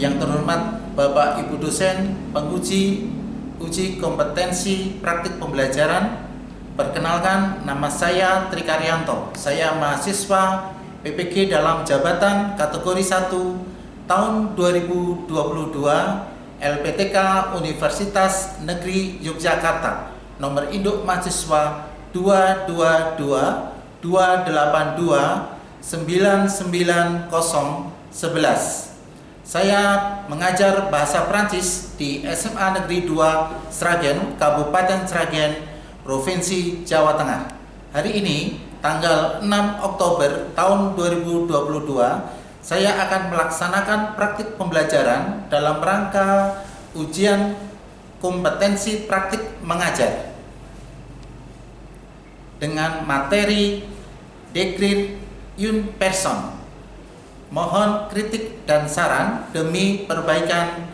Yang terhormat Bapak Ibu dosen, penguji, uji kompetensi praktik pembelajaran. Perkenalkan, nama saya Tri Karyanto. Saya mahasiswa PPG dalam jabatan kategori 1 tahun 2022 LPTK Universitas Negeri Yogyakarta. Nomor induk mahasiswa 222-282-99011. Saya mengajar bahasa Prancis di SMA Negeri 2 Sragen, Kabupaten Sragen, Provinsi Jawa Tengah. Hari ini, tanggal 6 Oktober tahun 2022, saya akan melaksanakan praktik pembelajaran dalam rangka ujian kompetensi praktik mengajar dengan materi Dekrit une personne. Mohon kritik dan saran demi perbaikan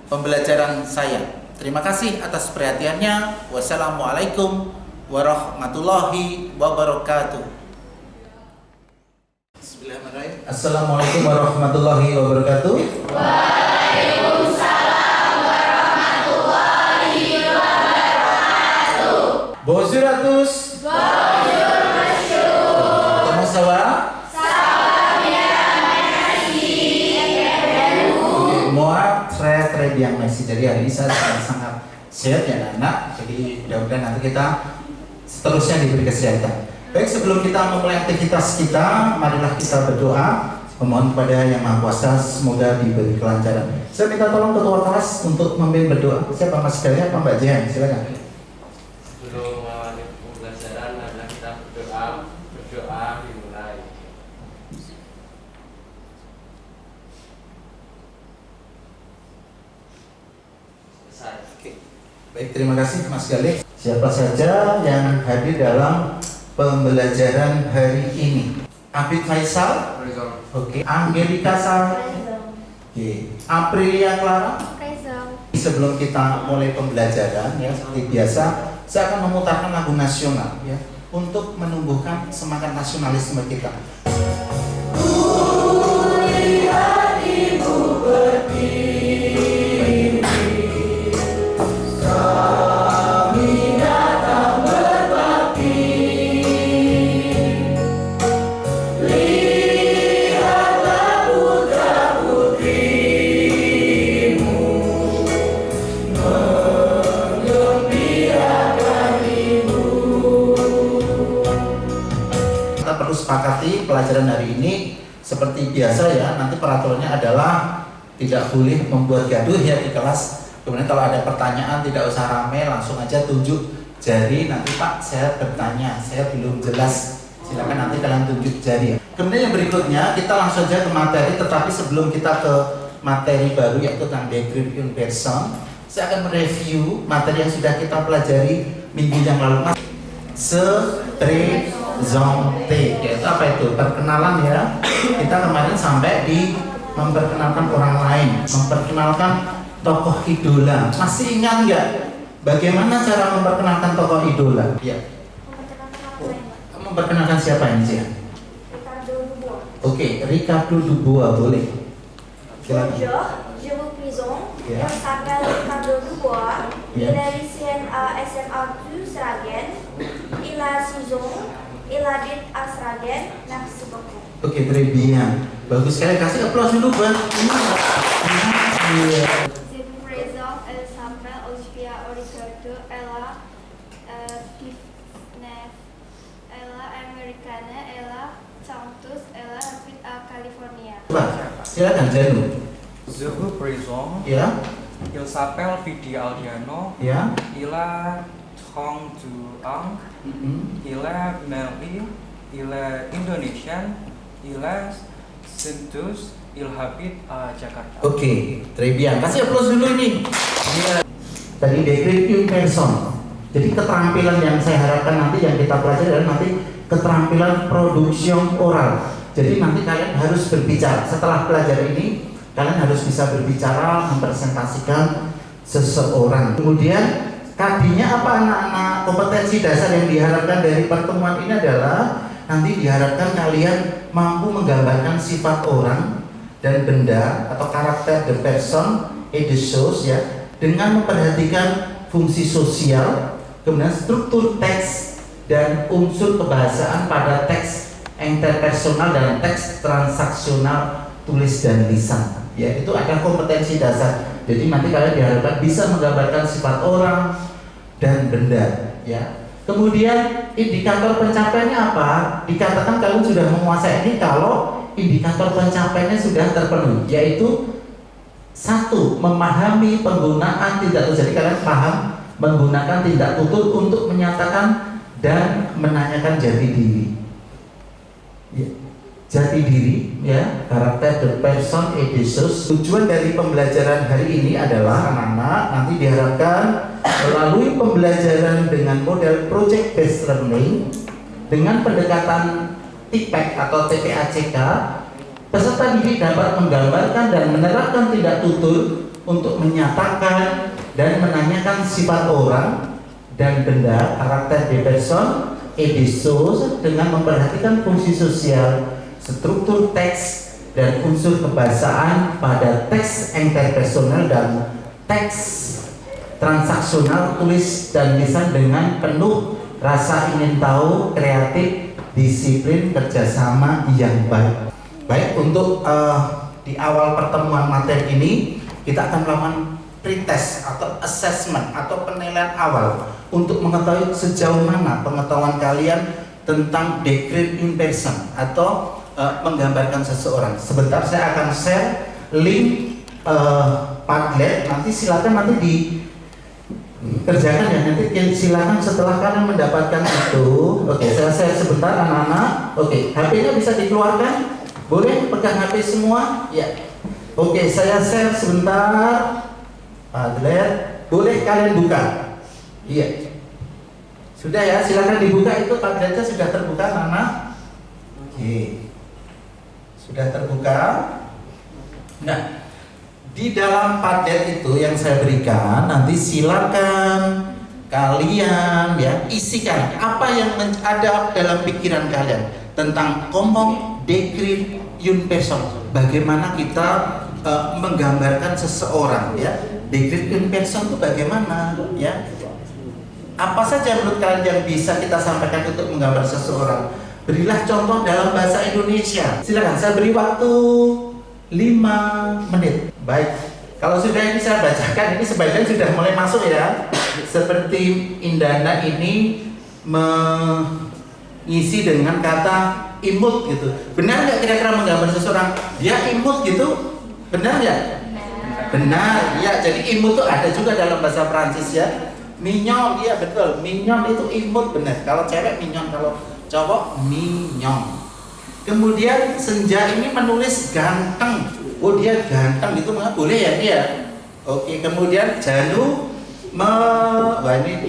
pembelajaran saya. Terima kasih atas perhatiannya. Wassalamualaikum warahmatullahi wabarakatuh. Bismillahirrahmanirrahim. Assalamualaikum warahmatullahi wabarakatuh. Waalaikumsalam warahmatullahi wabarakatuh. Bonjour à tous. Bonjour monsieur. Comment ça va? Moi très bien, merci. Jadi hari ini saya sangat sehat ya anak. Jadi mudah-mudahan nanti kita seterusnya diberi kesehatan. Baik, sebelum kita memulai aktivitas kita, marilah kita berdoa memohon kepada Yang Maha Kuasa semoga diberi kelancaran. Saya minta tolong ketua kelas untuk memimpin berdoa. Siapa Mas Galia, apa Mbak Jihan? Silakan. Sebelum mengawali pembelajaran, marilah kita berdoa dimulai. Baik, terima kasih Mas Galih. Siapa saja yang hadir dalam pembelajaran hari ini? Abid Faisal, oke. Angelika Sar, oke. Aprilia Clara. Sebelum kita mulai pembelajaran ya, seperti biasa, saya akan memutarkan lagu nasional ya, untuk menumbuhkan semangat nasionalisme kita. Kulihat ibu berdiri. Sepakati pelajaran hari ini seperti biasa ya, nanti peraturannya adalah tidak boleh membuat gaduh ya di kelas. Kemudian kalau ada pertanyaan tidak usah rame, langsung aja tunjuk jari. Nanti Pak, saya bertanya, saya belum jelas, silakan nanti kalian tunjuk jari. Kemudian yang berikutnya kita langsung aja ke materi, tetapi sebelum kita ke materi baru yaitu tentang Dekrit une personne, saya akan mereview materi yang sudah kita pelajari minggu yang lalu. Zonte, yaitu apa itu? Perkenalan ya. Kita kemarin sampai di memperkenalkan orang lain, memperkenalkan tokoh idola. Masih ingat nggak bagaimana cara memperkenalkan tokoh idola? Ya. Memperkenalkan siapa ini sih? Oke, Ricardo Dubois boleh. Bonjour, je vous présente. Je m'appelle Ricardo Dubois. Il est lycéen à SMA du Sragen. Il a 6 ans. Il habite à Sragen. Merci beaucoup. Oke, très bien. Bagus sekali, kasih aplaus dulu buat Je vous présente. Elle s'appelle Olivia Ricardo. Elle a 19. Elle est américaine. Elle a Santos. Elle habite à California. Silakan Janu. Je vous présente. Ya. Il s'appelle Vidi Aldiano. Ya. Il a 32 ans. Il est marié. Il est indonésien. Il est Santos. Il habite à Jakarta. Oke, très bien. Kasih aplaus dulu ini. Ya. Tadi Dekrit une personne. Jadi keterampilan yang saya harapkan nanti yang kita pelajari adalah nanti keterampilan produksi oral. Jadi nanti kalian harus berbicara. Setelah pelajaran ini, kalian harus bisa berbicara, mempresentasikan seseorang. Kemudian tadinya apa anak-anak? Kompetensi dasar yang diharapkan dari pertemuan ini adalah nanti diharapkan kalian mampu menggambarkan sifat orang dan benda atau karakter the person et the chose ya, dengan memperhatikan fungsi sosial, kemudian struktur teks dan unsur kebahasaan pada teks interpersonal dan teks transaksional tulis dan lisan. Ya, itu ada kompetensi dasar. Jadi nanti kalian diharapkan bisa menggambarkan sifat orang dan benda. Ya. Kemudian indikator pencapaiannya apa? Dikatakan kalian sudah menguasai ini kalau indikator pencapaiannya sudah terpenuhi, yaitu satu, memahami penggunaan tindak tutur. Jadi kalian paham menggunakan tindak tutur untuk menyatakan dan menanyakan jati diri. Ya. Jati diri, ya, karakter the person et the chose. Tujuan dari pembelajaran hari ini adalah anak-anak nanti diharapkan melalui pembelajaran dengan model project based learning dengan pendekatan TPACK atau TPACK, peserta didik dapat menggambarkan dan menerapkan tindak tutur untuk menyatakan dan menanyakan sifat orang dan benda, karakter the person et the chose, dengan memperhatikan fungsi sosial, struktur teks dan unsur kebahasaan pada teks interpersonal dan teks transaksional tulis dan lisan dengan penuh rasa ingin tahu, kreatif, disiplin, kerjasama yang baik. Baik, untuk di awal pertemuan materi ini kita akan melakukan pretest atau assessment atau penilaian awal untuk mengetahui sejauh mana pengetahuan kalian tentang describe in person atau menggambarkan seseorang. Sebentar saya akan share link Padlet, nanti silakan nanti dikerjakan ya, nanti silakan setelah kalian mendapatkan itu. Oke, saya share sebentar anak-anak. Oke, HP-nya bisa dikeluarkan? Boleh pegang HP semua? Ya. Oke, saya share sebentar Padlet. Boleh kalian buka? Iya. Sudah ya, silakan dibuka, itu Padletnya sudah terbuka anak-anak. Oke. Sudah terbuka. Nah, di dalam Padlet itu yang saya berikan, nanti silakan kalian ya isikan apa yang ada dalam pikiran kalian tentang komong describe in person. Bagaimana kita menggambarkan seseorang ya. Describe in person itu bagaimana ya? Apa saja menurut kalian yang bisa kita sampaikan untuk menggambar seseorang? Berilah contoh dalam bahasa Indonesia. Silakan, saya beri waktu 5 menit. Baik, kalau sudah ini saya bacakan, ini sebagian sudah mulai masuk ya. Seperti Indana ini mengisi dengan kata imut gitu. Benar nggak kira-kira menggambar seseorang? Dia imut gitu? Benar nggak? Benar, ya. Jadi imut itu ada juga dalam bahasa Prancis ya. Mignon, iya betul. Mignon itu imut, benar. Kalau cewek mignon, kalau cowok mignon. Kemudian Senja ini menulis ganteng. Oh dia ganteng itu boleh ya dia. Oke, kemudian Janu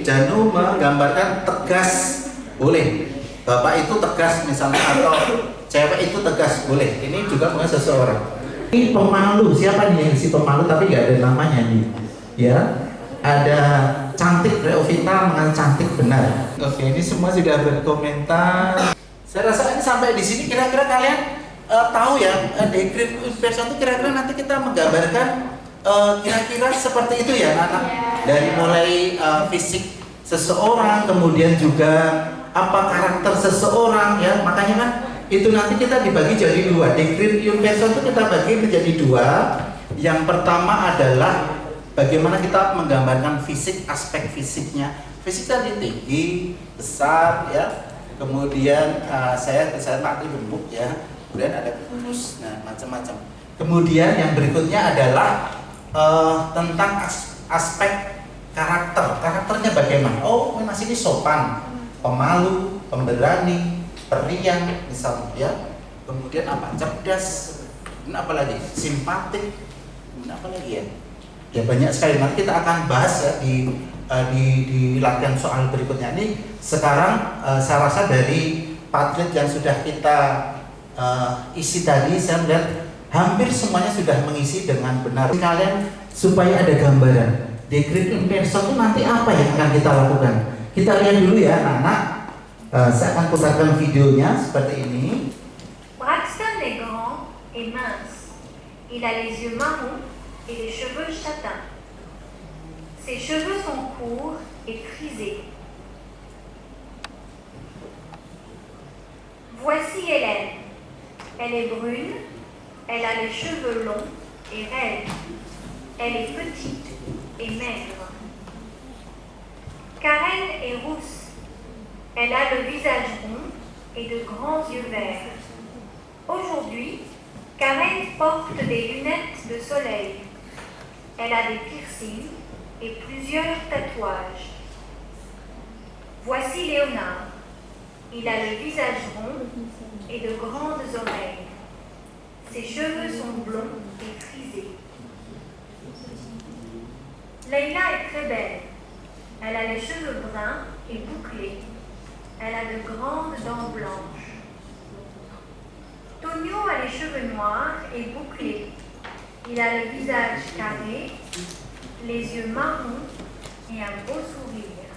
Janu menggambarkan tegas. Boleh. Bapak itu tegas misalnya, atau cewek itu tegas, boleh. Ini juga punya seseorang. Ini pemalu, siapa nih yang si pemalu tapi nggak ada namanya nih. Ya. Ada cantik, Reovita dengan cantik, benar. Oke, ini semua sudah berkomentar. Saya rasa ini sampai di sini kira-kira kalian tahu ya, describe in person itu kira-kira nanti kita menggambarkan kira-kira seperti itu ya anak. Dari mulai fisik seseorang, kemudian juga apa karakter seseorang ya. Makanya kan itu nanti kita dibagi jadi 2. Describe in person itu kita bagi menjadi 2. Yang pertama adalah bagaimana kita menggambarkan fisik, aspek fisiknya. Fisik tadi tinggi, besar ya. Kemudian saya mati gemuk ya. Kemudian ada kurus, nah macam-macam. Kemudian yang berikutnya adalah tentang aspek karakter. Karakternya bagaimana? Oh, masih ini sopan, pemalu, pemberani, periang misalnya ya. Kemudian apa? Cerdas. Dan apa lagi? Simpatik. Dan apa lagi ya? Ya banyak sekali, nanti kita akan bahas ya di latihan soal berikutnya. Ini sekarang saya rasa dari Padlet yang sudah kita isi tadi, saya melihat hampir semuanya sudah mengisi dengan benar. Kalian supaya ada gambaran describe in person itu nanti apa yang akan kita lakukan. Kita lihat dulu ya anak-anak. Saya akan putarkan videonya seperti ini. Wax d'un écran et mince. Il a les yeux marrons et les cheveux châtains. Ses cheveux sont courts et frisés. Voici Hélène. Elle est brune, elle a les cheveux longs et raides. Elle est petite et maigre. Karen est rousse. Elle a le visage rond et de grands yeux verts. Aujourd'hui, Karen porte des lunettes de soleil. Elle a des piercings et plusieurs tatouages. Voici Léonard. Il a le visage rond et de grandes oreilles. Ses cheveux sont blonds et frisés. Leïla est très belle. Elle a les cheveux bruns et bouclés. Elle a de grandes dents blanches. Tonio a les cheveux noirs et bouclés. Il a le visage carré, les yeux marrons et un beau sourire.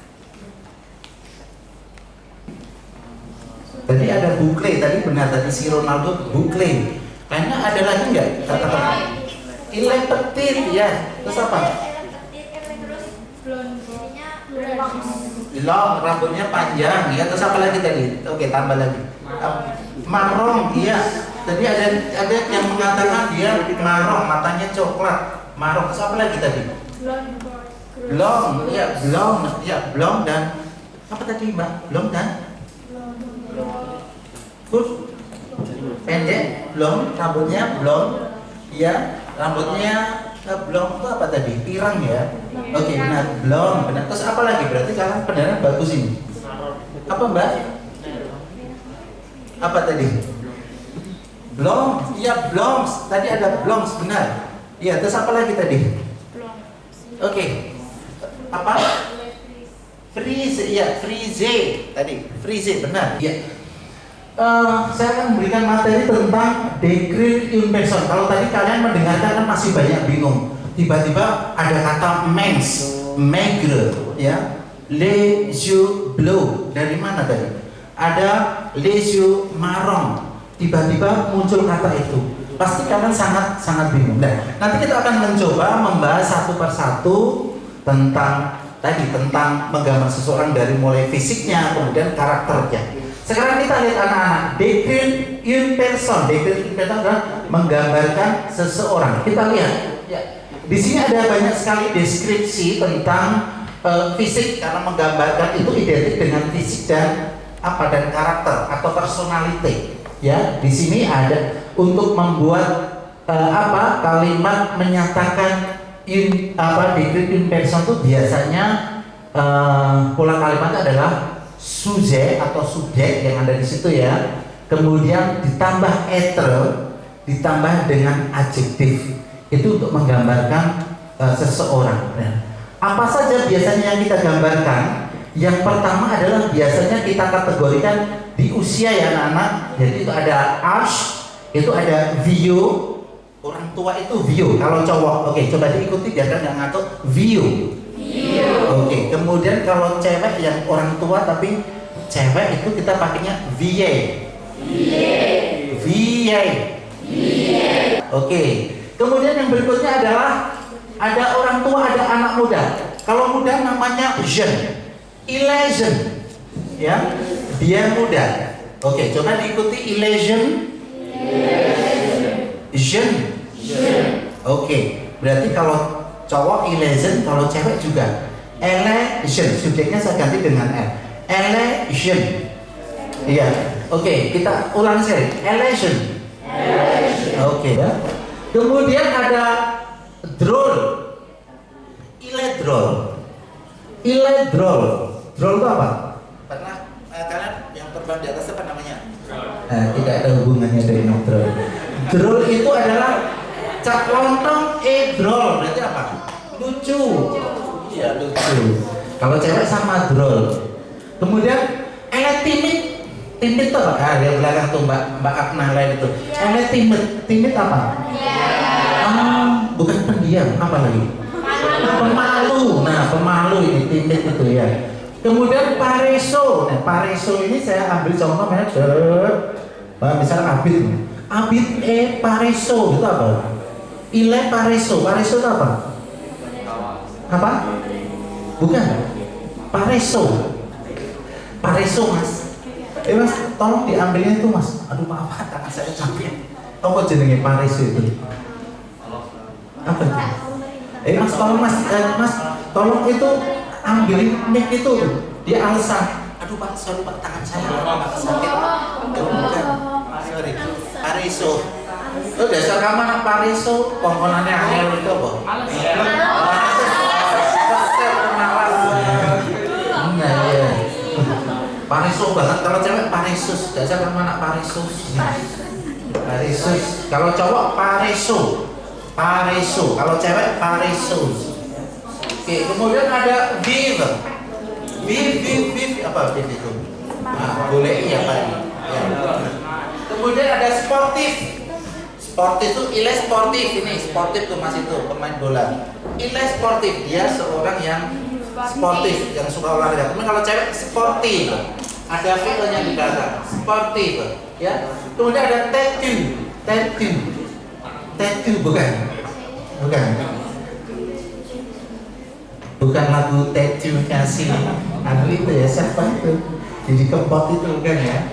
Tadi ada bukle, tadi benar tadi si Ronaldo bukle. Karena ada lagi nggak kata-kata? Ilai petit ya. Terus apa? Long, rambutnya panjang ya. Terus apa lagi tadi? Oke, tambah lagi. Marong, iya. Tadi ada yang mengatakan dia marong, matanya coklat. Marong. Terus apa lagi tadi? Blond, ya blond, ya blond dan apa tadi Mbak? Blond dan pendek, blond, rambutnya blond, ya, rambutnya blond itu apa tadi? Pirang ya? Oke, benar, blond, benar. Terus apa lagi? Berarti kalian beneran bagus ini. Apa Mbak? Apa tadi? Blond, iya blond. Tadi ada blond, benar. Iya, terus apa lagi tadi? Oke, apa? Freeze, iya, freeze tadi, freeze, benar. Iya. Saya akan memberikan materi tentang degree in person. Kalau tadi kalian mendengarkan kan masih banyak bingung. Tiba-tiba ada kata mince, maigre, ya, les yeux bleus. Dari mana tadi? Ada les yeux marron. Tiba-tiba muncul kata itu. Pasti kalian sangat bingung. Nah, nanti kita akan mencoba membahas satu persatu tentang menggambar seseorang dari mulai fisiknya, kemudian karakternya. Sekarang kita lihat anak-anak, degree in person. Degree in person adalah menggambarkan seseorang. Kita lihat, ya. Di sini ada banyak sekali deskripsi tentang fisik karena menggambarkan itu identik dengan fisik dan karakter atau personality. Ya, di sini ada untuk membuat kalimat menyatakan degree in person itu biasanya pola kalimatnya adalah sujet atau subjek yang ada di situ ya. Kemudian ditambah etre, ditambah dengan adjektif. Itu untuk menggambarkan seseorang. Nah, apa saja biasanya yang kita gambarkan? Yang pertama adalah biasanya kita kategorikan di usia ya anak-anak. Jadi itu ada age, itu ada view. Orang tua itu view. Kalau cowok, oke, coba diikuti biar kalian ngatur view. Oke, kemudian kalau cewek yang orang tua tapi cewek itu kita pakainya VA. Oke. Kemudian yang berikutnya adalah ada orang tua, ada anak muda. Kalau muda namanya jeune. Jeune. Ya. Dia muda. Oke, coba diikuti jeune. Oke. Berarti kalau cowok jeune, kalau cewek juga jeune. Subjeknya saya ganti dengan jeune. Iya. Oke, kita ulang sekali. Jeune. Oke ya. Kemudian ada drôle. Drôle itu apa? Pernah kalian yang terbang di atas apa namanya? Tidak ada hubungannya dengan drôle. Drôle itu adalah cak lontong drôle. Berarti apa? Lucu. Iya, lucu. Kalau cewek sama drôle. Kemudian timid. Timid itu apa? Yang belakang tuh Mbak Akna lain itu. Timid apa? Bukan pendiam, apa lagi? Pemalu. Nah, pemalu ini timid itu ya. Kemudian pareso. Nah, pareso ini saya ambil contoh misalnya Abid pareso itu apa? ile pareso. Pareso itu apa? Apa? Bukan. Pareso. Pareso mas. Mas, tolong diambilin itu mas. Aduh maaf, tangan saya capek. Apa jenenge pareso itu? Apa itu? Mas tolong mas, mas tolong itu ambilin mic itu. Dia alasan. Aduh pak, sorry pak, tangan saya sakit. Bukan. Sorry. Pareso. Itu dasar kamu anak pareso, pongkonannya angel itu apa? Pareso banget kalau cewek paresus, dasar kamu anak paresus. Paresus. Kalau cowok pareso. Pareso. Kalau cewek paresus. Oke, kemudian ada vive. Vive apa vive itu? Nah, boleh ya Pak. Ya. Kemudian ada sportif. Sportif itu ile sportif, ini sportif tuh mas itu pemain bola. Ile sportif, dia seorang yang sportif, yang suka olahraga. Kemudian kalau cewek sportif, ada V-nya di belakang, sportif, ya. Kemudian ada tattoo, bukan lagu tattoo kasih, anu itu ya siapa itu? Jadi kempot itu bukan ya?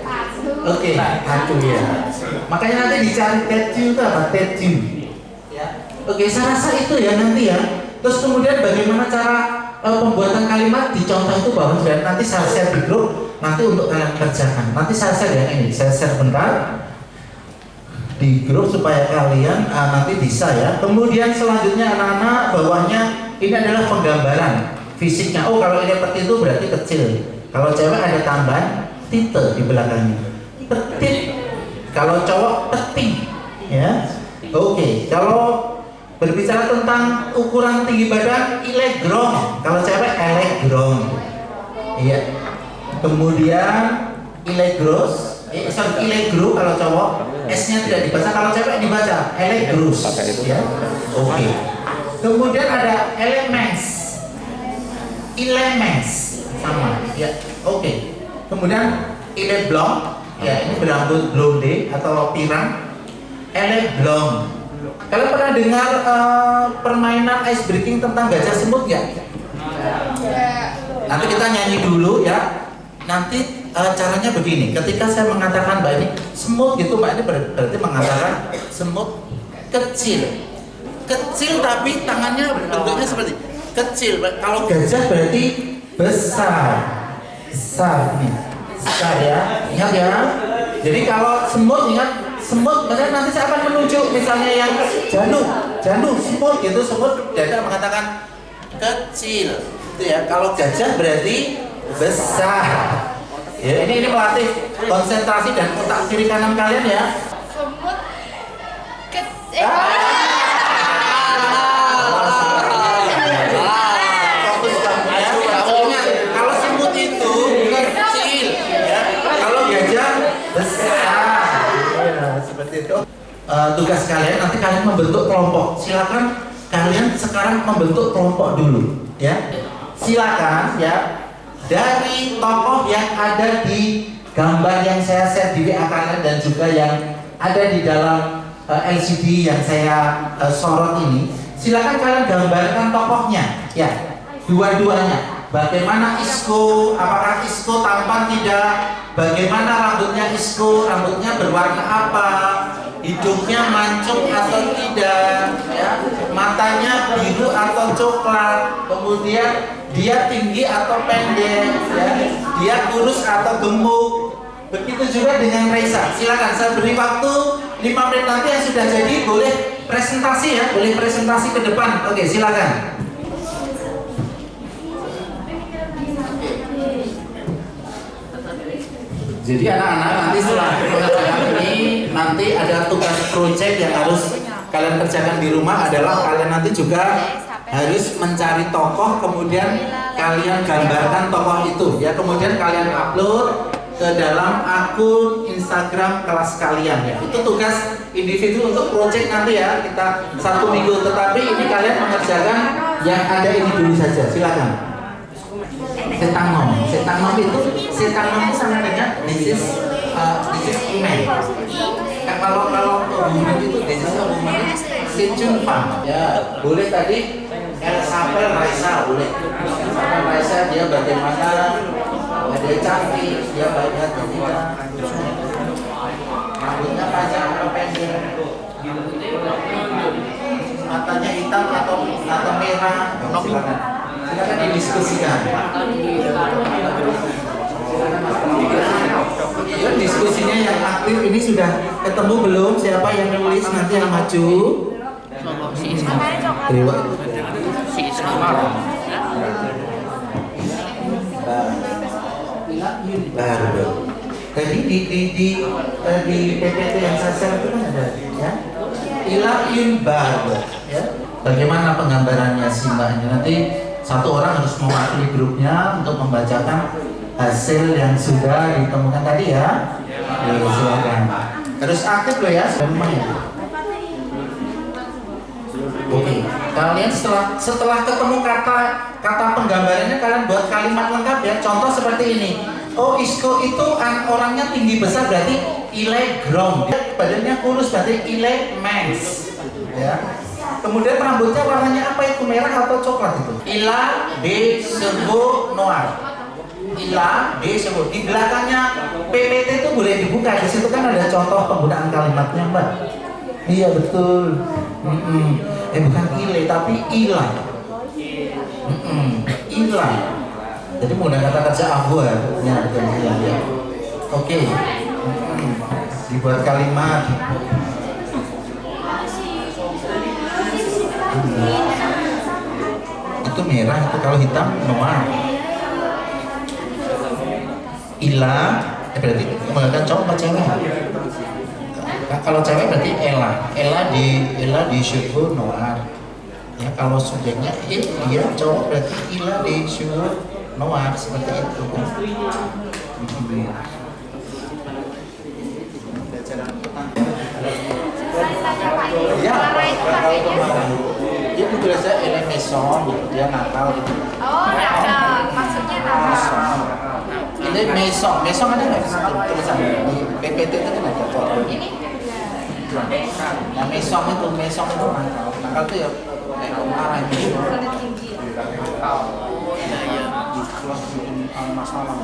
Oke, tattoo ya. Makanya nanti dicari tattoo itu apa? Tattoo, ya. Oke, saya rasa itu ya nanti ya. Terus kemudian bagaimana cara pembuatan kalimat dicontoh itu bahwa nanti saya share di grup nanti untuk kalian kerjakan. Nanti saya share ya ini, saya share bentar di grup supaya kalian nanti bisa ya. Kemudian selanjutnya anak-anak bawahnya ini adalah penggambaran fisiknya. Oh kalau ini petit itu berarti kecil. Kalau cewek ada tambahan titel di belakangnya. Petit. Kalau cowok petit, ya. Oke. Kalau berbicara tentang ukuran tinggi badan, ilegrong. Kalau cewek elegrong. Iya. Kemudian ilegros, ilegro kalau cowok, S-nya tidak dibaca. Kalau cewek dibaca elegros. Ya. Oke. Kemudian ada elements. Elements sama. Ya. Oke. Kemudian ileblong. Ya, ini berambut blonde atau pirang. Eleblong. Kalian pernah dengar permainan ice breaking tentang gajah semut nggak? Nanti kita nyanyi dulu ya. Nanti caranya begini. Ketika saya mengatakan mbak ini semut gitu, mbak ini berarti mengatakan semut kecil. Kecil tapi tangannya bentuknya seperti kecil. Kalau gajah berarti besar. Besar nih. Besar ya. Ingat ya. Jadi kalau semut ingat semut, nanti saya akan menunjuk misalnya yang janu, semut gitu, semut gajah mengatakan kecil, itu ya. Kalau gajah berarti besar. Ya, ini melatih konsentrasi dan otak kiri kanan kalian ya. Semut kecil. Fokus kamu ya. Ingat, kalau semut itu kecil, ya. Kalau gajah besar. Seperti itu. Tugas kalian nanti kalian membentuk kelompok. Silakan kalian sekarang membentuk kelompok dulu, ya. Silakan ya. Dari tokoh yang ada di gambar yang saya share di WA kalian dan juga yang ada di dalam LCD yang saya sorot ini, silakan kalian gambarkan tokohnya, ya. Dua-duanya. Bagaimana Isco? Apakah Isco tampan tidak? Bagaimana rambutnya Isco? Rambutnya berwarna apa? Hidungnya mancung atau tidak? Ya. Matanya biru atau coklat? Kemudian dia tinggi atau pendek? Ya. Dia kurus atau gemuk? Begitu juga dengan Reza. Silakan saya beri waktu 5 menit nanti yang sudah jadi boleh presentasi ya, boleh presentasi ke depan. Oke, silakan. Jadi anak-anak nanti setelah pengajaran ini nanti ada tugas project yang harus kalian kerjakan di rumah adalah kalian nanti juga harus mencari tokoh, kemudian kalian gambarkan tokoh itu ya, kemudian kalian upload ke dalam akun Instagram kelas kalian ya. Itu tugas individu untuk project nanti ya, kita 1 minggu, tetapi ini kalian mengerjakan yang ada ini dulu saja. Silakan. Setanom itu sama dengan this is woman. Kalau woman itu this is a woman Sejumpa. Ya, boleh tadi El Sapel Raisa boleh. Sapel Raisa dia bagaimana? Dia cantik, dia baik hati tidak. Rambutnya panjang atau pendek? Matanya hitam atau merah? Silakan. Silakan didiskusikan. Ya, diskusinya yang aktif ini sudah ketemu belum? Siapa yang nulis nanti yang maju? Dewa. Baru. Tadi di PPT yang saya share itu kan ada ya. Ila baru ya. Bagaimana penggambarannya sih Mbak? Ini nanti satu orang harus mewakili grupnya untuk membacakan hasil yang sudah ditemukan tadi ya. Silakan. Terus aktif loh ya, semuanya. Oke. Kalian setelah ketemu kata penggambarannya kalian buat kalimat lengkap ya. Contoh seperti ini. Oh, Isco itu orangnya tinggi besar berarti ile grom. Badannya kurus berarti ile mens. Ya. Kemudian rambutnya warnanya apa itu, merah atau coklat itu? Ila de cheveux noir. Ila de cheveux. Di belakangnya PPT itu boleh dibuka. Di situ kan ada contoh penggunaan kalimatnya, Mbak. Iya betul. Bukan ile tapi ila. Ila. Jadi menggunakan kata kerja awal ya, bukan ila ya. Oke. Dibuat kalimat. Itu merah, itu kalau hitam noir. Ila berarti menggunakan cowok atau cewek? Kalau cewek berarti Ella di cheveux noir. Ya kalau subjeknya dia cowok berarti Ila di cheveux noir seperti itu. Ya, dia betul saja ele maison, dia nakal gitu. Oh, nakal. Maksudnya nakal. Ini maison ada nggak tulisan di PPT itu kan ada tuh. Ini Nah maison itu nakal tuh ya kayak marah itu. Kelas bikin masalah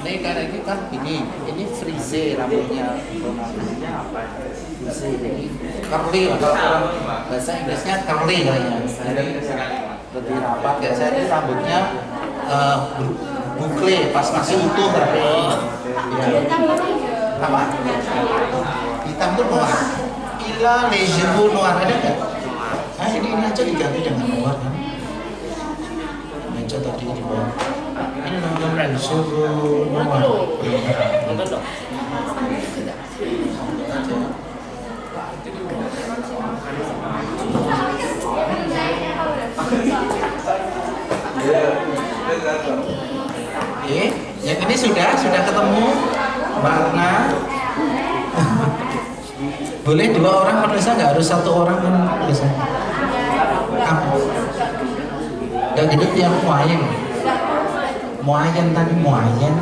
Ini kan ini frise rambutnya Ronaldnya apa? Frise ini curly lah kalau orang bahasa Inggrisnya curly kayaknya. Jadi lebih rapat ya. Saya ini rambutnya bukle pas masih utuh tapi ya. Apa? Hitam tuh noir. Ila les cheveux noir ada nggak? Nah ini aja diganti dengan noir kan? Aja tadi di bawah. Ini namanya cheveux noir. Yang ini sudah ketemu warna. Boleh 2 orang penulisnya, nggak harus 1 orang pun penulisnya. Dan gitu yang muayen tadi muayen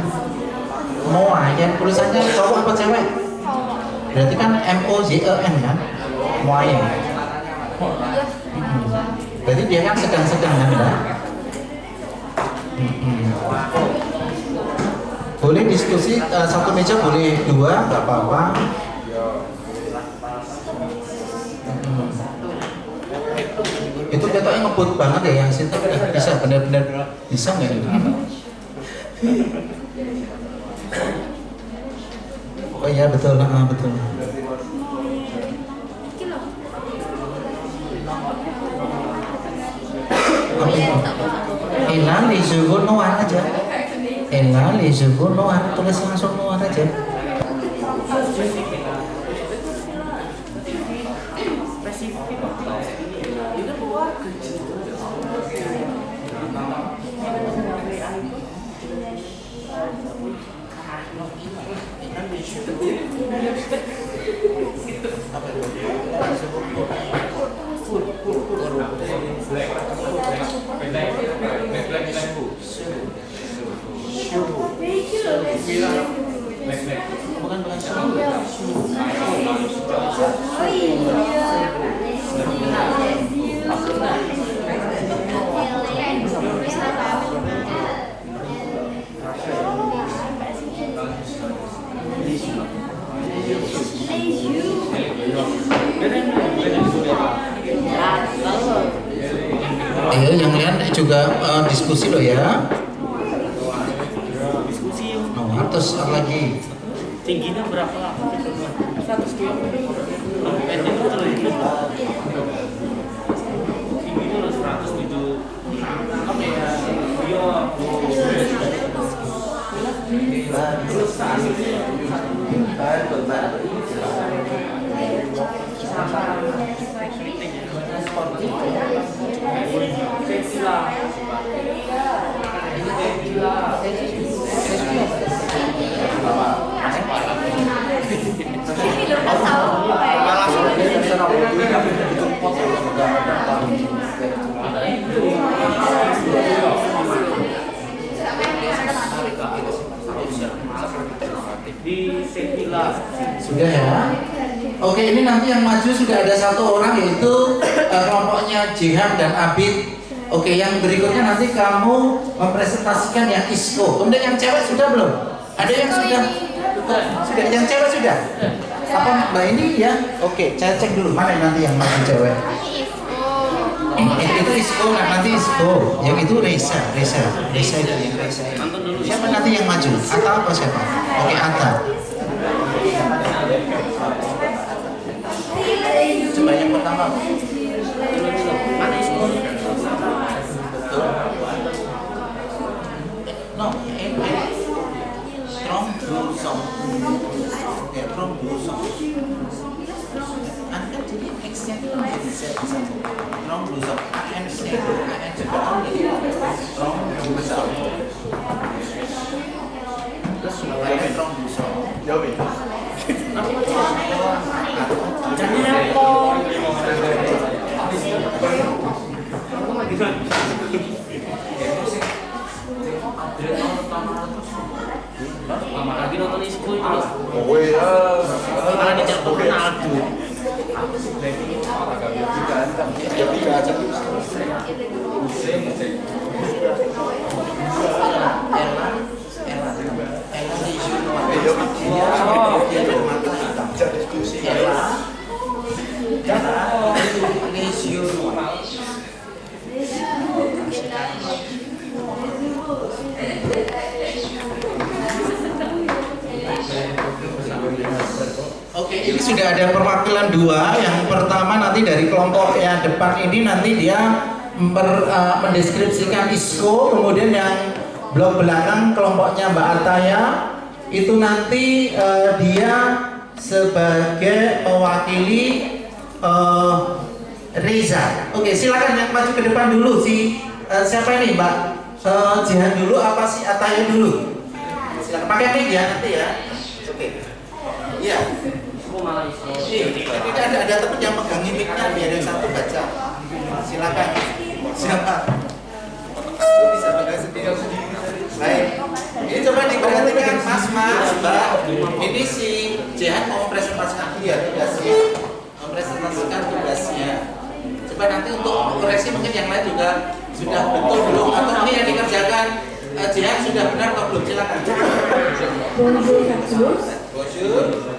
tulisannya cowok apa cewek? Berarti kan MOZEN kan? Muayen. Berarti dia kan sedang-sedang kan ya? Boleh diskusi satu meja boleh 2 nggak apa-apa. Itu katanya ngebut banget ya yang situ bisa benar-benar bisa nggak itu? Oh iya betul, betul. Ella les cheveux noirs aja. Ella les cheveux noirs, tulis langsung noir aja. juga diskusi loh ya. Nah, terus apa lagi? Tingginya berapa? 120. Pendek betul ini. Tingginya 107. Apa ya? Sudah ya. Oke, ini nanti yang maju sudah ada satu orang, yaitu kelompoknya Jihan dan Abid. Oke, yang berikutnya nanti kamu mempresentasikan yang ISKO. Kemudian yang cewek sudah belum? Ada yang sudah? Sudah. Yang cewek sudah? Apa Mbak ini ya? Oke, saya cek dulu mana nanti yang maju cewek. Itu ISKO, nah nanti ISKO. Yang itu Reza itu yang Reza. Siapa nanti yang maju? Atta apa siapa? Oke, Atta. Coba yang pertama. Mana ISKO? No, From Busong. Ya, from Busong. Anda jadi X-nya itu menjadi Z satu. From Busong. AN-nya juga from Busong. Terus mulai from Busong. Jawab ya. Jangan repot. Lama lagi nonton ISKO itu. Oh iya. Malah dijatuh Ronaldo. Oke, ini sudah ada perwakilan dua. Yang pertama nanti dari kelompok yang depan ini nanti dia mendeskripsikan ISKO. Kemudian yang blok belakang kelompoknya Mbak Ataya itu nanti dia sebagai mewakili Reza. Oke, silakan yang maju ke depan dulu siapa ini Mbak? Jihan dulu apa si Ataya dulu? Silakan pakai mic ya nanti ya. Oke. Iya. Tidak ada teman yang megang mic-nya biar yang satu baca. Silakan. Siapa? Bisa pegang sendiri. Baik. Ini coba diperhatikan Mas, Mbak. Ini si Jihan mau presentasikan tugasnya. Mempresentasikan tugasnya. Coba nanti untuk koreksi mungkin yang lain juga sudah betul belum atau ini yang dikerjakan Jihan sudah benar atau belum? Silakan. Bonjour à tous. Bonjour.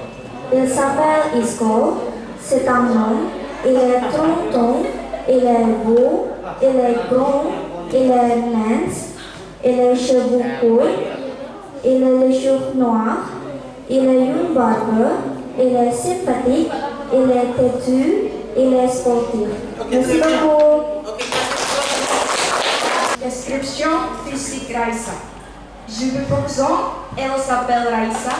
Il s'appelle Isco, c'est un homme, il est 30 ans, il est beau, il est grand, il est mince, il a les cheveux courts, il a les cheveux noirs, il a une barbe, il est sympathique, il est têtu, il est sportif. Merci beaucoup. Description physique Raissa. Je me présente, elle s'appelle Raissa,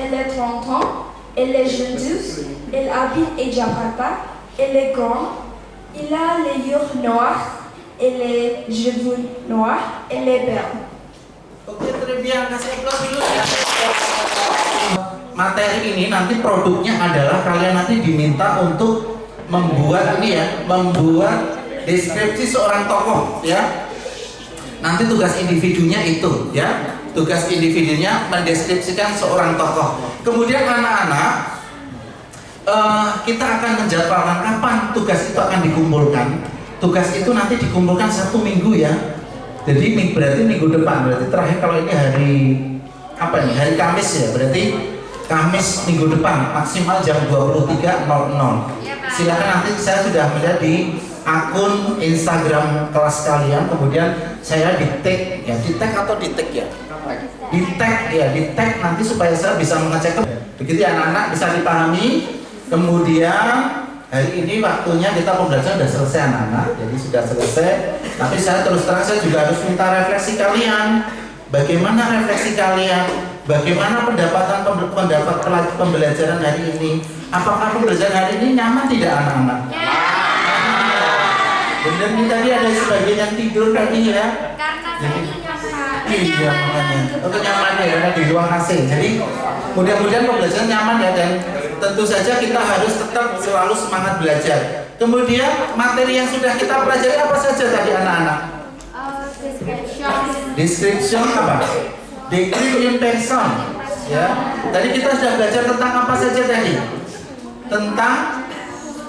elle est 30 ans, elle est jeune douce, elle habite à Jakarta, elle est grande, elle a les yeux noirs, elle est cheveux noirs, elle est belle. Oke, terima kasih aplaus dulu ya. Materi ini nanti produknya adalah kalian nanti diminta untuk membuat ini ya, membuat deskripsi seorang tokoh ya. Nanti tugas individunya itu ya, tugas individunya mendeskripsikan seorang tokoh. Kemudian anak-anak kita akan menjadwalkan kapan tugas itu akan dikumpulkan. Tugas itu nanti dikumpulkan 1 minggu ya. Jadi berarti minggu depan, berarti terakhir kalau ini hari apa nih? Hari Kamis ya, berarti Kamis minggu depan maksimal jam 23.00. silakan nanti saya sudah melihat di akun Instagram kelas kalian, kemudian saya di tag ya, di tag atau di tag ya, di tag nanti supaya saya bisa mengecek. Begitu ya anak-anak, bisa dipahami. Kemudian hari ini waktunya kita pembelajaran sudah selesai anak-anak, jadi sudah selesai. Tapi saya terus terang saya juga harus minta refleksi kalian. Bagaimana refleksi kalian? Bagaimana pendapat pembelajaran hari ini? Apakah pembelajaran hari ini nyaman tidak anak-anak? Benar nih, tadi ada sebagian yang tidur tadi ya. Karena saya nyaman. Iya makanya. Untuk nyaman ya, karena di ruang AC. Jadi mudah-mudahan pembelajaran nyaman ya, dan tentu saja kita harus tetap selalu semangat belajar. Kemudian materi yang sudah kita pelajari apa saja tadi anak-anak? Description apa? Decryption person. Ya. Tadi kita sudah belajar tentang apa saja tadi? Tentang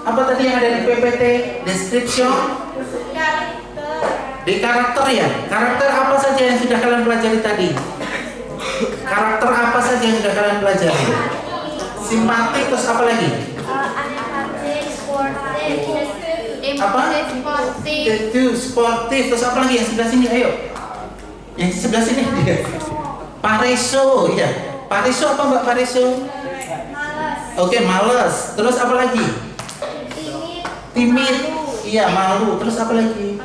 apa tadi yang ada di PPT? Description. Di karakter ya. Karakter apa saja yang sudah kalian pelajari tadi? Karakter apa saja yang sudah kalian pelajari? Simpatik, terus apa lagi? Apa? Itu sportif, terus apa lagi yang sebelah sini? Ayo. Yang sebelah sini dia. Pareso, ya. Pareso apa Mbak Pareso? Oke, males. Terus apa lagi? Timid. Iya, malu. Terus apa lagi?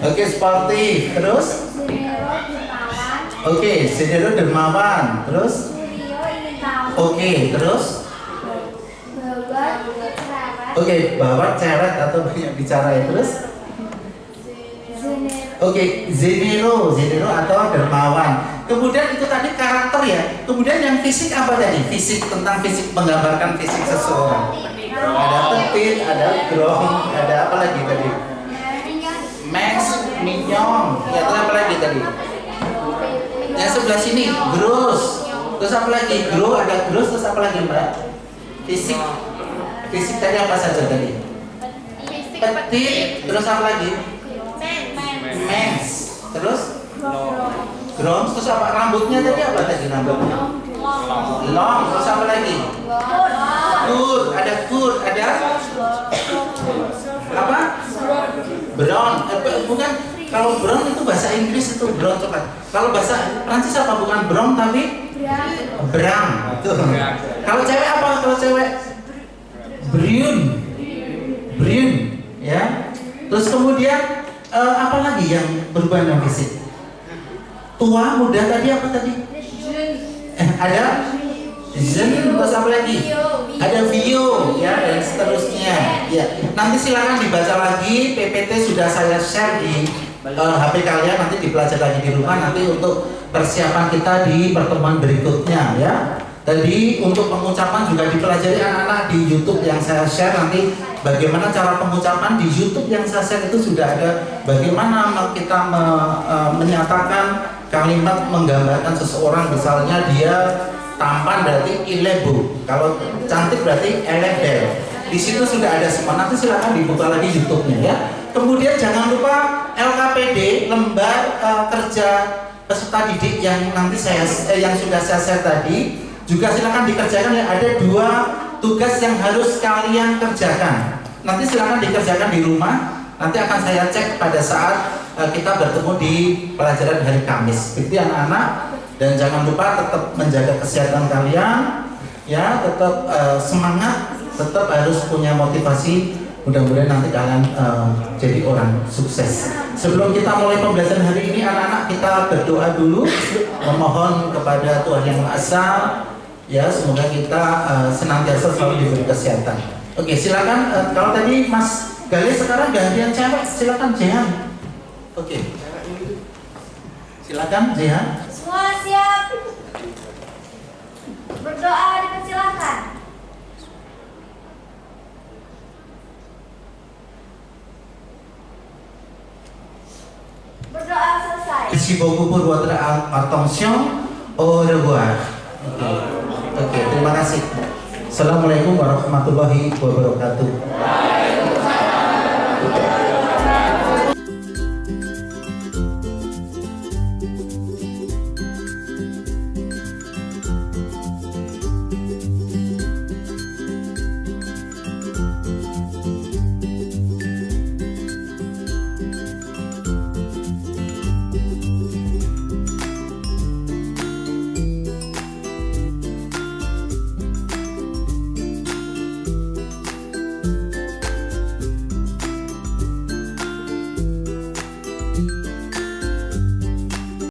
Oke, sportif. Terus? Oke, senior dermawan. Terus? Oke, terus? Oke, bawa cewek atau banyak bicara ya. Terus? Oke, zenero atau dermawan. Kemudian itu tadi karakter ya. Kemudian yang fisik apa tadi? Fisik, tentang fisik, menggambarkan fisik seseorang. Ada petit, ada grong, ada apa lagi tadi? Max, mignon. Ya, terus apa lagi tadi? Yang sebelah sini, gross. Terus apa lagi? Grow, ada gross, terus apa lagi Mbak? Fisik. Fisik tadi apa saja tadi? Petit, terus apa lagi? Mens, terus? Grown, terus apa? Rambutnya tadi apa tadi rambutnya? Long, terus apa lagi? Kur, ada kur, ada? Apa? Brown, bukan. Kalau brown itu bahasa Inggris itu brown coklat. Kalau bahasa Prancis apa? Bukan brown tapi brown. Kalau cewek apa? Kalau cewek brun, ya. Terus kemudian apa lagi yang berhubungan dengan fisik? Tua, muda tadi apa tadi? Ada Zen, terus apa lagi? Ada Vio, ya, dan seterusnya. Ya, nanti silakan dibaca lagi. PPT sudah saya share di HP kalian, nanti dipelajari lagi di rumah nanti untuk persiapan kita di pertemuan berikutnya, ya. Tadi untuk pengucapan juga dipelajari anak-anak di YouTube yang saya share. Nanti bagaimana cara pengucapan di YouTube yang saya share itu sudah ada. Bagaimana kita menyatakan kalimat menggambarkan seseorang, misalnya dia tampan berarti ilebu, kalau cantik berarti elebel. Di situ sudah ada semua. Nanti silakan dibuka lagi YouTube-nya ya. Kemudian jangan lupa LKPD, lembar kerja peserta didik yang nanti yang sudah saya share tadi juga silakan dikerjakan ya. Ada 2 tugas yang harus kalian kerjakan. Nanti silakan dikerjakan di rumah. Nanti akan saya cek pada saat kita bertemu di pelajaran hari Kamis. Begitu anak-anak. Dan jangan lupa tetap menjaga kesehatan kalian, ya, tetap semangat, tetap harus punya motivasi. Mudah-mudahan nanti kalian jadi orang sukses. Sebelum kita mulai pembelajaran hari ini, anak-anak kita berdoa dulu, memohon kepada Tuhan Yang Maha Esa, ya, semoga kita senantiasa selalu diberi kesehatan. Oke, silakan. Kalau tadi Mas Galih, sekarang gantian cewek, silakan Jehan. Oke, silakan Jehan. Semua siap? Berdoa dipersilakan. Berdoa selesai. Merci beaucoup pour votre attention. Au revoir. Oke, terima kasih. Assalamualaikum warahmatullahi wabarakatuh.